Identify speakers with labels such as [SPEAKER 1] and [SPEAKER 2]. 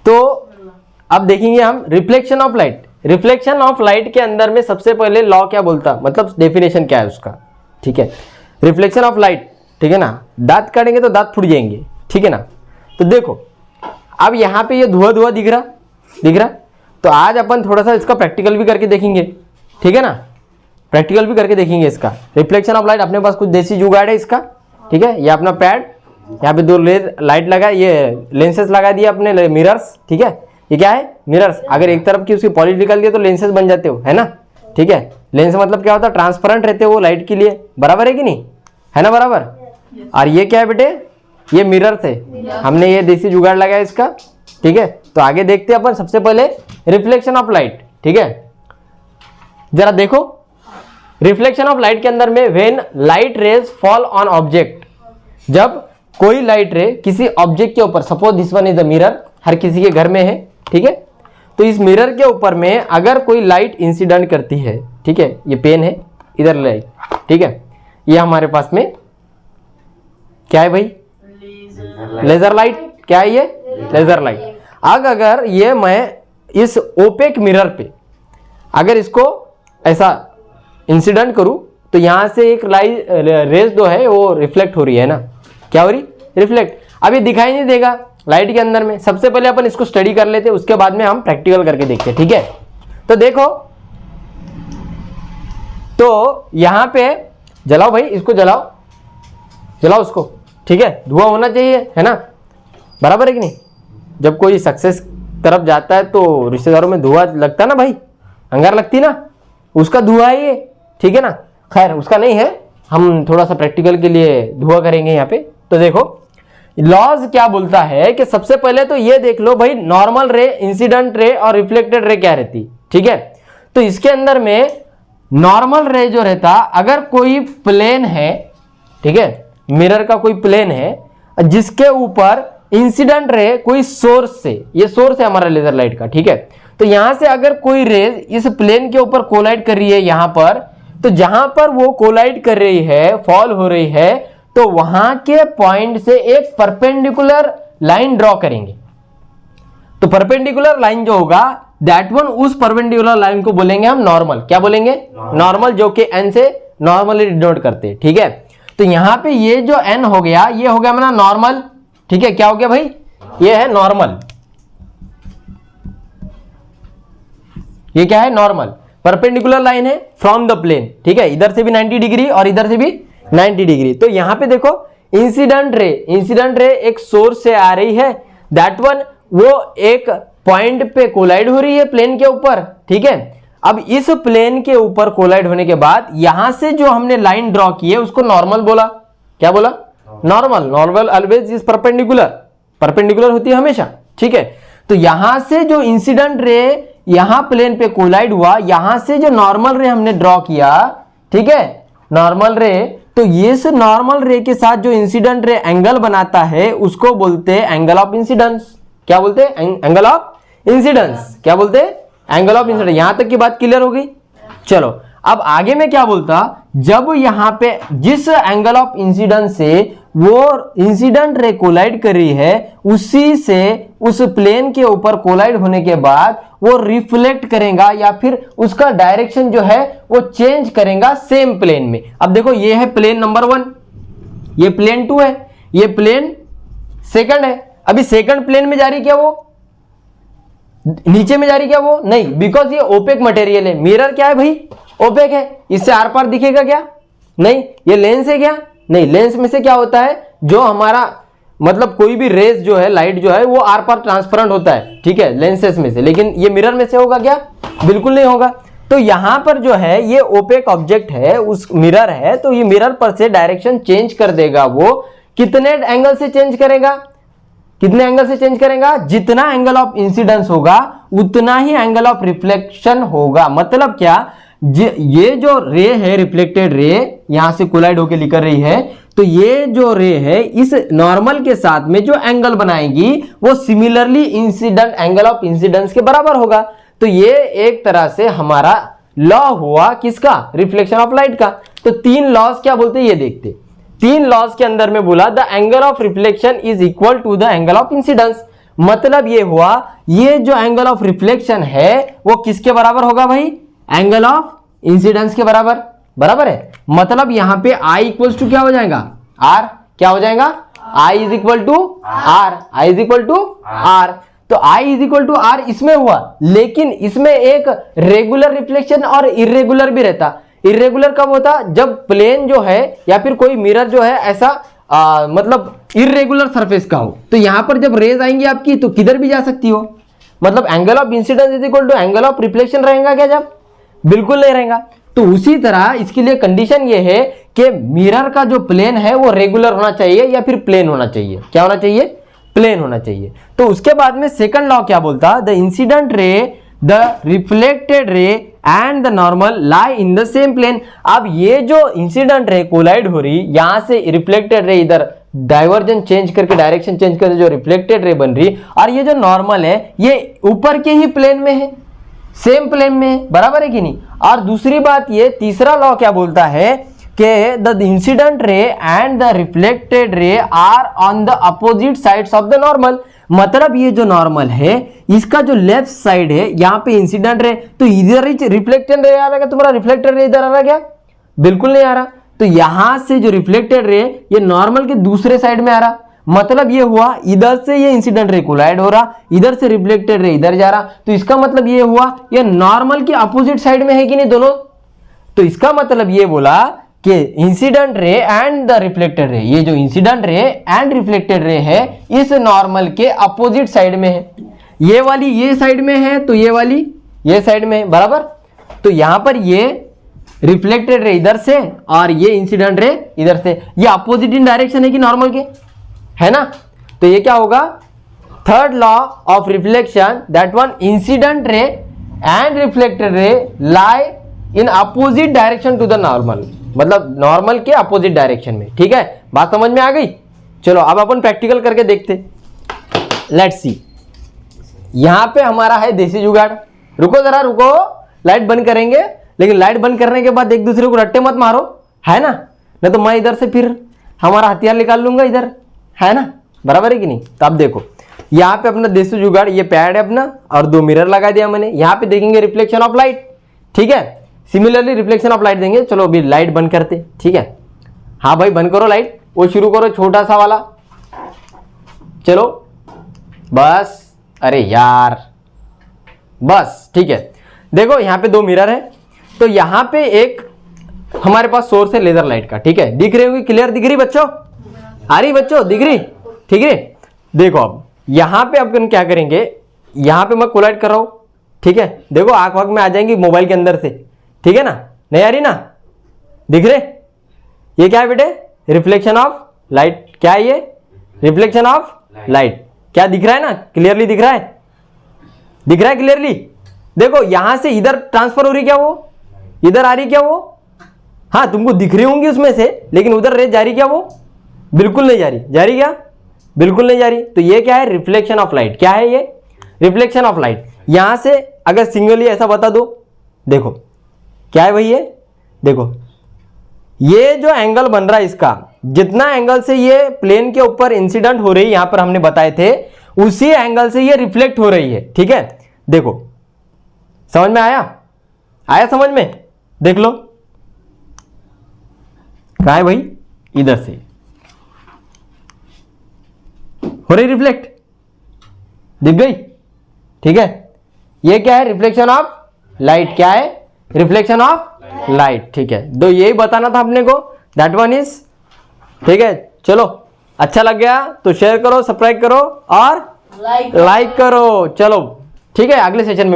[SPEAKER 1] तो अब देखेंगे हम reflection of light. Reflection of light के अंदर में सबसे पहले लॉ क्या बोलता, मतलब डेफिनेशन क्या है उसका, ठीक है। रिफ्लेक्शन ऑफ लाइट, ठीक है ना, दांत काटेंगे तो दांत फूट जाएंगे, ठीक है ना। तो देखो अब यहाँ पे ये धुआं धुआं दिख रहा, तो आज अपन थोड़ा सा इसका प्रैक्टिकल भी करके देखेंगे, ठीक है ना, प्रैक्टिकल भी करके देखेंगे इसका। रिफ्लेक्शन ऑफ लाइट, अपने पास कुछ देसी जुगाड़ है इसका, ठीक है। ये अपना पैड, यहाँ पे दो लाइट लगा, ये लेंसेज लगा दिए अपने मिरर्स, ठीक है। ये क्या है, मिरर्स। अगर एक तरफ की उसकी पॉलिश निकल गई तो लेंसेज बन जाते हो, है ना, ठीक है। लेंस मतलब क्या होता है, ट्रांसपेरेंट रहते हो वो लाइट के लिए, बराबर है कि नहीं, है ना, बराबर। और ये क्या है बेटे, ये मिरर्स है, हमने ये देसी जुगाड़ लगाया इसका, ठीक है। तो आगे देखते हैं अपन, सबसे पहले रिफ्लेक्शन ऑफ लाइट, ठीक है। जरा देखो रिफ्लेक्शन ऑफ लाइट के अंदर में, when light rays fall on object, जब कोई लाइट रे किसी ऑब्जेक्ट के ऊपर, suppose this one is the mirror, हर किसी के घर में है, ठीक है। तो इस मिरर के ऊपर में अगर कोई लाइट इंसिडेंट करती है, ठीक है, ये पेन है, इधर लाइट, ठीक है, ये हमारे पास में क्या है भाई, लेजर लाइट। क्या है ये, लेजर लाइट। अगर ये मैं इस ओपेक मिरर पे अगर इसको ऐसा इंसिडेंट करूं तो यहां से एक लाइट रेज जो है वो रिफ्लेक्ट हो रही है ना, क्या हो रही, रिफ्लेक्ट। अब ये दिखाई नहीं देगा लाइट के अंदर में। सबसे पहले अपन इसको स्टडी कर लेते हैं, उसके बाद में हम प्रैक्टिकल करके देखते हैं, ठीक है। तो देखो, तो यहां पे जलाओ भाई, इसको जलाओ उसको, ठीक है, धुआं होना चाहिए, है ना, बराबर है कि नहीं। जब कोई सक्सेस तरफ जाता है तो रिश्तेदारों में धुआं लगता है ना भाई, अंगार लगती ना, उसका धुआं है ये, ठीक है ना। खैर उसका नहीं है, हम थोड़ा सा प्रैक्टिकल के लिए धुआं करेंगे यहाँ पे। तो देखो लॉज क्या बोलता है कि सबसे पहले तो ये देख लो भाई, नॉर्मल रे, इंसिडेंट रे और रिफ्लेक्टेड रे क्या रहती, ठीक है। तो इसके अंदर में नॉर्मल रे जो रहता, अगर कोई प्लेन है, ठीक है, मिरर का कोई प्लेन है जिसके ऊपर इंसिडेंट रे कोई सोर्स से, ये सोर्स है हमारा लेजर लाइट का, ठीक है। तो यहां से अगर कोई रेज इस प्लेन के ऊपर कोलाइड कर रही है यहां पर, तो जहां पर वो कोलाइड कर रही है, फॉल हो रही है, तो वहां के पॉइंट से एक परपेंडिकुलर लाइन ड्रॉ करेंगे। तो परपेंडिकुलर लाइन जो होगा दैट वन, उस परपेंडिकुलर लाइन को बोलेंगे हम नॉर्मल। क्या बोलेंगे, नॉर्मल, जो कि एन से नॉर्मली डिनोट करते हैं, ठीक है। तो यहां पे ये जो एन हो गया, ये हो गया अपना नॉर्मल, ठीक है। क्या हो गया भाई, ये है नॉर्मल, ये क्या है, नॉर्मल परपेंडिकुलर लाइन है फ्रॉम द प्लेन, ठीक है। इधर से भी 90 डिग्री और इधर से भी 90 डिग्री। तो यहां पे देखो इंसिडेंट रे एक सोर्स से आ रही है, दैट वन वो एक पॉइंट पे कोलाइड हो रही है प्लेन के ऊपर, ठीक है। अब इस प्लेन के ऊपर कोलाइड होने के बाद यहां से जो हमने लाइन ड्रॉ की है उसको नॉर्मल बोला। क्या बोला, नॉर्मल ऑलवेज इज परपेंडिकुलर होती है हमेशा, ठीक है। तो यहां से जो इंसिडेंट रे यहां प्लेन पे कोलाइड हुआ, यहां से जो नॉर्मल रे हमने ड्रॉ किया, ठीक है, नॉर्मल रे, तो ये से नॉर्मल रे के साथ जो इंसिडेंट रे एंगल बनाता है उसको बोलते हैं एंगल ऑफ इंसिडेंस। क्या बोलते हैं, एंगल ऑफ इंसिडेंस। क्या बोलते हैं, एंगल ऑफ इंसिडेंस। यहां तक की बात क्लियर हो गई। चलो अब आगे में क्या बोलता, जब यहां पे जिस एंगल ऑफ इंसिडेंस से वो इंसिडेंट रे कोलाइड कर रही है, उसी से उस प्लेन के ऊपर कोलाइड होने के बाद वो रिफ्लेक्ट करेगा या फिर उसका डायरेक्शन जो है वो चेंज करेगा सेम प्लेन में। अब देखो ये है प्लेन नंबर 1, ये प्लेन 2 है, ये प्लेन सेकंड है। अभी सेकंड प्लेन में जा रही क्या, वो नीचे में जा रही क्या, वो नहीं, बिकॉज ये ओपेक मटेरियल है। मिरर क्या है भाई, ओपेक है, इससे आर पार दिखेगा क्या, नहीं। ये लेंस है क्या, नहीं। लेंस में से क्या होता है, जो हमारा मतलब कोई भी रेज जो है, लाइट जो है, वो आर पार ट्रांसपेरेंट होता है, ठीक है, लेंसेस में से। लेकिन ये मिरर में से होगा क्या, बिल्कुल नहीं होगा। तो यहां पर जो है ये ओपेक ऑब्जेक्ट है, उस मिरर है, तो ये मिरर पर से डायरेक्शन चेंज कर देगा। वो कितने एंगल से चेंज करेगा, कितने एंगल से चेंज करेगा, जितना एंगल ऑफ इंसिडेंस होगा उतना ही एंगल ऑफ रिफ्लेक्शन होगा। मतलब क्या, ये जो रे है, रिफ्लेक्टेड रे यहां से कोलाइड होकर निकल रही है, तो ये जो रे है इस नॉर्मल के साथ में जो एंगल बनाएगी वो similarly incident angle of incidence के बराबर होगा। तो ये एक तरह से हमारा लॉ हुआ किसका, रिफ्लेक्शन ऑफ लाइट का। तो 3 लॉज क्या बोलते हैं ये देखते। 3 लॉज के अंदर में बोला the angle of reflection is equal to the angle of incidence. मतलब ये हुआ ये जो एंगल ऑफ रिफ्लेक्शन है वो किसके बराबर होगा भाई, एंगल ऑफ इंसिडेंस के बराबर, बराबर है। मतलब यहां पे I इक्वल्स टू क्या हो जाएगा, R, क्या हो जाएगा, I is equal to R, I is equal to R। तो I is equal to R इसमें हुआ, लेकिन इसमें एक रेगुलर रिफ्लेक्शन और इरेगुलर भी रहता। इरेगुलर कब होता, जब प्लेन जो है या फिर कोई मिरर जो है ऐसा मतलब इरेगुलर सरफेस का हो, तो यहां पर जब रेज आएंगी आपकी तो किधर भी जा सकती हो। मतलब angle of incidence is equal to angle of reflection रहेगा क्या, जब बिल्कुल नहीं रहेगा। तो उसी तरह इसके लिए कंडीशन ये है कि मिरर का जो प्लेन है वो रेगुलर होना चाहिए या फिर प्लेन होना चाहिए, क्या होना चाहिए, प्लेन होना चाहिए। तो उसके बाद में सेकंड लॉ क्या बोलता, the incident ray, the reflected ray and the normal lie in the same plane. अब ये जो इंसिडेंट रे कोलाइड हो रही, यहां से रिफ्लेक्टेड रे इधर डाइवर्जन चेंज करके डायरेक्शन चेंज करके जो रिफ्लेक्टेड रे बन रही, और ये जो नॉर्मल है ये ऊपर के ही प्लेन में है, सेम प्लेन में, बराबर है कि नहीं। और दूसरी बात ये तीसरा लॉ क्या बोलता है कि the incident ray and the reflected ray are on the opposite sides of the normal. मतलब ये जो नॉर्मल है इसका जो लेफ्ट साइड है यहाँ पे इंसिडेंट रे, तो इधर ही रिफ्लेक्टेड रे आ रहा है, तुम्हारा रिफ्लेक्टेड रे इधर आ रहा क्या, बिल्कुल नहीं आ रहा। तो यहां से जो रिफ्लेक्टेड रे ये नॉर्मल के दूसरे साइड में आ रहा। मतलब ये हुआ इधर से ये इंसिडेंट रे कोलाइड हो रहा, इधर से रिफ्लेक्टेड रे इधर जा रहा। तो इसका मतलब ये हुआ ये नॉर्मल के अपोजिट साइड में है कि नहीं दोनों। तो इसका मतलब ये बोला कि incident ray and the reflected रे, ये जो इंसिडेंट रे एंड रिफ्लेक्टेड रे है इस नॉर्मल के अपोजिट साइड में है। ये वाली ये साइड में है तो ये वाली ये साइड में है, बराबर। तो यहां पर ये रिफ्लेक्टेड रे इधर से और ये इंसिडेंट रे इधर से, ये अपोजिट इन डायरेक्शन है कि नॉर्मल के, है ना। तो ये क्या होगा, third law of reflection, that one incident ray and reflected ray lie in opposite direction to the normal, मतलब नॉर्मल के अपोजिट डायरेक्शन में। ठीक है, बात समझ में आ गई। चलो अब अपन प्रैक्टिकल करके देखते, लेट्स सी। यहां पे हमारा है देसी जुगाड़। रुको जरा रुको, लाइट बंद करेंगे, लेकिन लाइट बंद करने के बाद एक दूसरे को रट्टे मत मारो, है ना, नहीं तो मैं इधर से फिर हमारा हथियार निकाल लूंगा इधर, है ना, बराबर है कि नहीं। तो अब देखो यहाँ पे अपना देसी जुगाड़, ये पैड है अपना और दो मिरर लगा दिया मैंने। यहाँ पे देखेंगे रिफ्लेक्शन ऑफ लाइट, ठीक है, सिमिलरली रिफ्लेक्शन ऑफ लाइट देंगे। चलो अभी लाइट बंद करते, ठीक है। हाँ भाई बंद करो लाइट, वो शुरू करो छोटा सा वाला, चलो बस, अरे यार बस, ठीक है। देखो यहाँ पे दो मिरर है, तो यहाँ पे एक हमारे पास सोर्स है लेजर लाइट का, ठीक है। दिख रही होगी, क्लियर दिख रही बच्चों, आ रही बच्चों, दिख रही, ठीक है। देखो अब यहाँ पे अपन क्या करेंगे, यहाँ पे मैं कोलाइड कर रहा हूँ, ठीक है। देखो आंख वाँख में आ जाएंगी मोबाइल के अंदर से, ठीक है ना, नहीं आ रही ना, दिख रहे। ये क्या है बेटे, रिफ्लेक्शन ऑफ लाइट, क्या है ये, रिफ्लेक्शन ऑफ लाइट। क्या दिख रहा है ना, क्लियरली दिख रहा है, दिख रहा है क्लियरली। देखो यहां से इधर ट्रांसफर हो रही क्या, वो इधर आ रही क्या वो, हाँ तुमको दिख रही होंगी उसमें से, लेकिन उधर रेज जा रही क्या, वो बिल्कुल नहीं जा रही, जा रही क्या, बिल्कुल नहीं जा रही। तो ये क्या है, रिफ्लेक्शन ऑफ लाइट। क्या है ये, रिफ्लेक्शन ऑफ लाइट। यहां से अगर सिंगली ऐसा बता दो, देखो क्या है भाई, ये देखो ये जो एंगल बन रहा है इसका, जितना एंगल से ये प्लेन के ऊपर इंसिडेंट हो रही है, यहां पर हमने बताए थे, उसी एंगल से ये रिफ्लेक्ट हो रही है, ठीक है। देखो समझ में आया, आया समझ में, देख लो कहां है भाई, इधर से हो रही रिफ्लेक्ट, दिख गई, ठीक है। ये क्या है, रिफ्लेक्शन ऑफ लाइट। क्या है, रिफ्लेक्शन ऑफ लाइट, ठीक है। तो यही बताना था अपने को, दैट वन इज, ठीक है। चलो अच्छा लग गया तो शेयर करो, सब्सक्राइब करो और लाइक करो। चलो ठीक है, अगले सेशन में